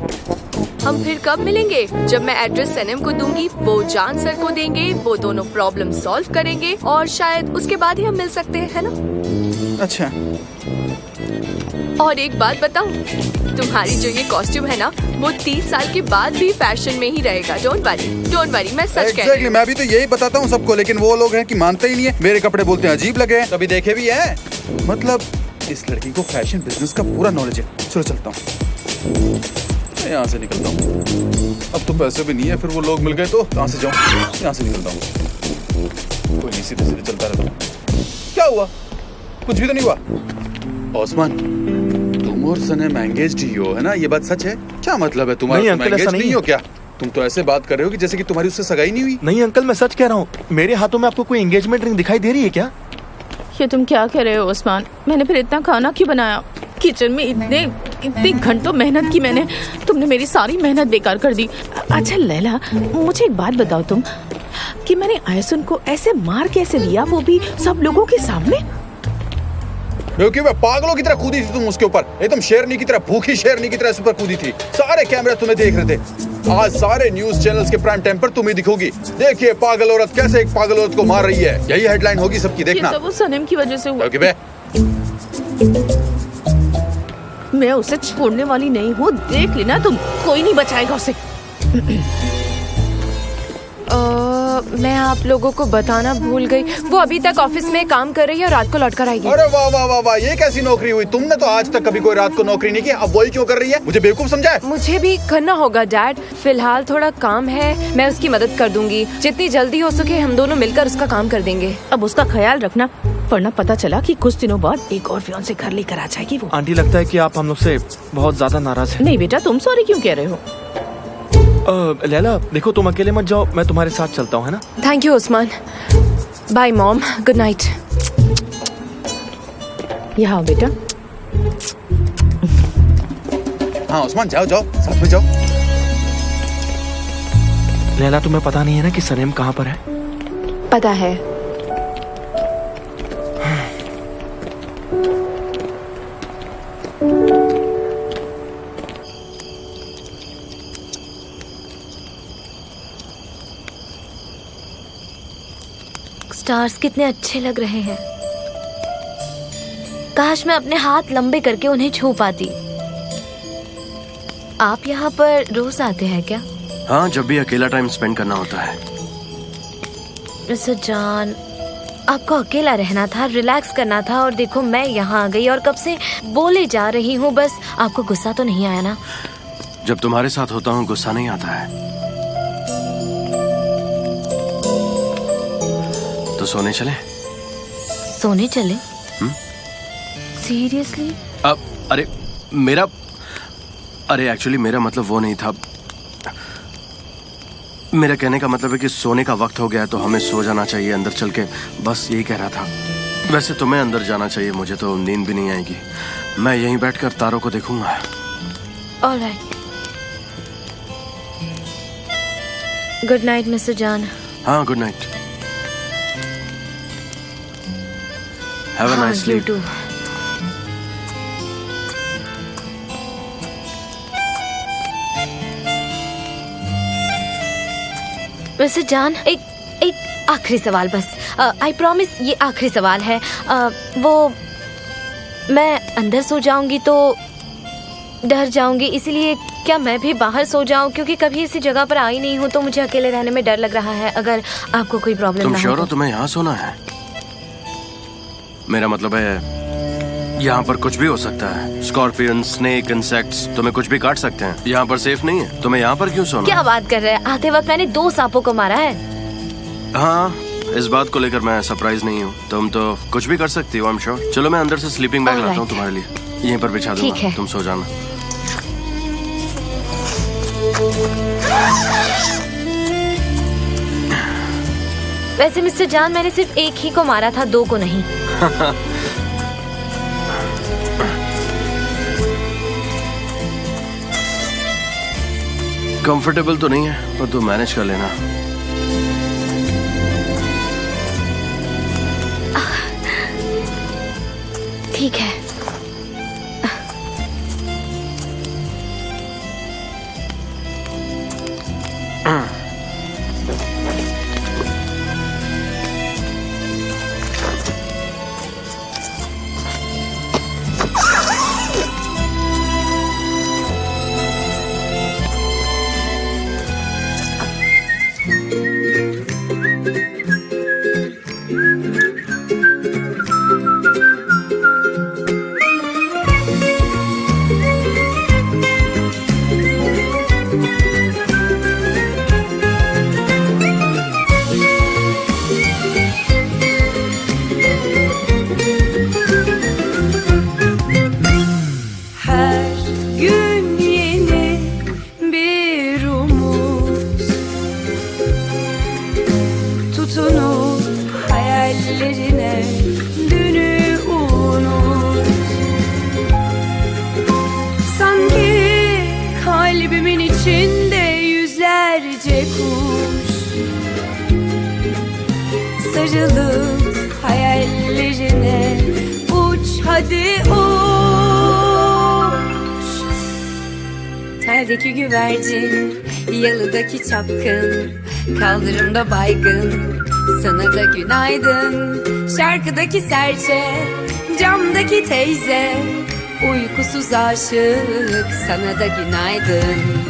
Speaker 1: हम फिर कब मिलेंगे? जब मैं एड्रेस सनम को दूंगी, वो जान सर को देंगे, वो दोनों प्रॉब्लम सॉल्व करेंगे और शायद उसके बाद ही हम मिल सकते हैं, है ना?
Speaker 5: अच्छा।
Speaker 1: और एक बात बताऊं, तुम्हारी जो ये कॉस्ट्यूम है ना, वो 30 साल के बाद भी फैशन में ही रहेगा। डोंट वरी, मैं सच कह रही हूँ।
Speaker 5: मैं भी तो यही बताता हूँ सबको, लेकिन वो लोग हैं कि मानते ही नहीं है। मेरे कपड़े बोलते हैं अजीब लगे हैं, कभी देखे भी हैं। मतलब इस लड़की को फैशन बिजनेस का पूरा नॉलेज है। चलो चलता हूँ, यहाँ से निकलता हूँ। अब तो पैसे भी नहीं है, फिर वो लोग मिल गए तो कहाँ से जाऊँ? यहाँ से निकलता हूँ, कोई नहीं, सीधे सीधे चलता रहता हूँ। क्या हुआ? कुछ भी तो नहीं हुआ। ओस्मान, तुम और सनम एंगेज्ड ही हो, है ना? ये बात सच है? क्या मतलब है तुम्हारा? तुम एंगेज्ड नहीं हो क्या? तुम तो ऐसे बात कर रहे हो कि जैसे कि तुम्हारी उससे सगाई नहीं हुई।
Speaker 2: नहीं अंकल, मैं सच कह रहा हूँ। मेरे हाथों में आपको कोई एंगेजमेंट रिंग दिखाई दे रही है क्या?
Speaker 7: ये तुम क्या कह रहे हो ओस्मान? मैंने फिर इतना खाना क्यों बनाया? किचन में इतने घंटों मेहनत की मैंने, तुमने मेरी सारी मेहनत बेकार कर दी। अच्छा लैला, मुझे एक बात बताओ तुम, कि मैंने आयसन को ऐसे मार कैसे दिया, वो भी सब लोगों के सामने?
Speaker 5: क्योंकि मैं पागलों की तरह कूदी थी तुम उसके ऊपर, एकदम शेरनी की तरह, भूखी शेरनी की तरह उस पर कूदी थी। सारे कैमरे तुम्हें देख रहे थे। आज सारे न्यूज चैनल्स के प्राइम टाइम पर तुम ही दिखोगी। देखिए पागल औरत कैसे एक पागल औरत को मार रही है, यही हेडलाइन होगी सबकी, देखना।
Speaker 7: ये सब वो सनम की वजह से हुआ। मैं उसे छोड़ने वाली नहीं हूँ, देख लेना तुम, कोई नहीं बचाएगा उसे।
Speaker 6: मैं आप लोगों को बताना भूल गई, वो अभी तक ऑफिस में काम कर रही है और रात को लौट कर आएगी।
Speaker 5: अरे वाह वाह वाह वाह, ये कैसी नौकरी हुई? तुमने तो आज तक कभी कोई रात को नौकरी नहीं की, अब वही क्यों कर रही है? मुझे बेवकूफ समझा है?
Speaker 6: मुझे भी करना होगा डैड, फिलहाल थोड़ा काम है, मैं उसकी मदद कर दूंगी। जितनी जल्दी हो सके हम दोनों मिलकर उसका काम कर देंगे।
Speaker 7: अब उसका ख्याल रखना, वरना पता चला कि कुछ दिनों बाद एक और फियांसे घर लेकर आ जाएगी वो।
Speaker 2: आंटी, लगता है कि आप हम लोग से बहुत ज्यादा नाराज हैं।
Speaker 7: नहीं बेटा, तुम सॉरी क्यों कह रहे हो?
Speaker 2: लैला देखो, तुम अकेले मत जाओ, मैं तुम्हारे साथ चलता हूँ, है ना?
Speaker 6: Thank you Osman. Bye mom, good night.
Speaker 7: यहाँ आओ बेटा।
Speaker 5: हाँ ओस्मान, जाओ जाओ, साथ में जाओ।
Speaker 2: लैला, तुम्हें पता नहीं है ना कि सनम कहाँ पर है?
Speaker 6: पता है।
Speaker 3: स्टार्स कितने अच्छे लग रहे हैं। काश मैं अपने हाथ लंबे करके उन्हें छू पाती। आप यहाँ पर रोज आते हैं क्या?
Speaker 9: हाँ, जब भी अकेला टाइम स्पेंड करना होता है।
Speaker 3: मिस्टर जॉन, आपको अकेला रहना था, रिलैक्स करना था, और देखो मैं यहाँ आ गई और कब से बोले जा रही हूँ। बस आपको गुस्सा तो नहीं आया ना?
Speaker 9: जब तुम्हारे साथ होता हूँ गुस्सा नहीं आता है। तो सोने चले?
Speaker 3: सोने चले? सीरियसली?
Speaker 9: अरे एक्चुअली मेरा मतलब वो नहीं था। मेरा कहने का मतलब है कि सोने का वक्त हो गया है तो हमें सो जाना चाहिए अंदर चल के, बस यही कह रहा था। वैसे तुम्हें अंदर जाना चाहिए, मुझे तो नींद भी नहीं आएगी। मैं यहीं बैठकर तारों को देखूंगा।
Speaker 3: Alright. Good night mister John.
Speaker 9: हाँ, good night. Have a nice sleep.
Speaker 3: You too. Mister John, एक आखिरी सवाल बस। आई प्रॉमिस ये आखिरी सवाल है। वो मैं अंदर सो जाऊंगी तो डर जाऊंगी, इसीलिए क्या मैं भी बाहर सो जाऊं? क्योंकि कभी इसी जगह पर आई नहीं हूं तो मुझे अकेले रहने में डर लग रहा है। अगर आपको कोई प्रॉब्लम
Speaker 9: तुम
Speaker 3: ना
Speaker 9: श्योर हो
Speaker 3: तो।
Speaker 9: तुम्हें यहाँ सोना है? मेरा मतलब है यहाँ पर कुछ भी हो सकता है। स्कॉर्पियन, स्नेक, इंसेक्ट्स तुम्हें कुछ भी काट सकते हैं। यहाँ पर सेफ नहीं है। तुम्हें यहाँ पर क्यों सोना?
Speaker 3: क्या बात कर रहे हैं? आते वक्त मैंने 2 सांपों को मारा है।
Speaker 9: हाँ, इस बात को लेकर मैं सरप्राइज नहीं हूँ। तुम तो कुछ भी कर सकती हो, आई एम श्योर। चलो मैं अंदर से स्लीपिंग बैग लाता हूँ तुम्हारे लिए, यहीं पर बिछा
Speaker 3: ठीक
Speaker 9: दूंगा,
Speaker 3: है।
Speaker 9: तुम सो जाना।
Speaker 3: वैसे मिस्टर जॉन, मैंने सिर्फ एक ही को मारा था, 2 को नहीं।
Speaker 9: कंफर्टेबल तो नहीं है पर तू मैनेज कर लेना।
Speaker 3: ठीक है।
Speaker 11: Sarılıp hayallerine uç hadi uç. Terdeki güvercin, yalıdaki çapkın, kaldırımda baygın, sana da günaydın. Şarkıdaki serçe, camdaki teyze, uykusuz aşık, sana da günaydın.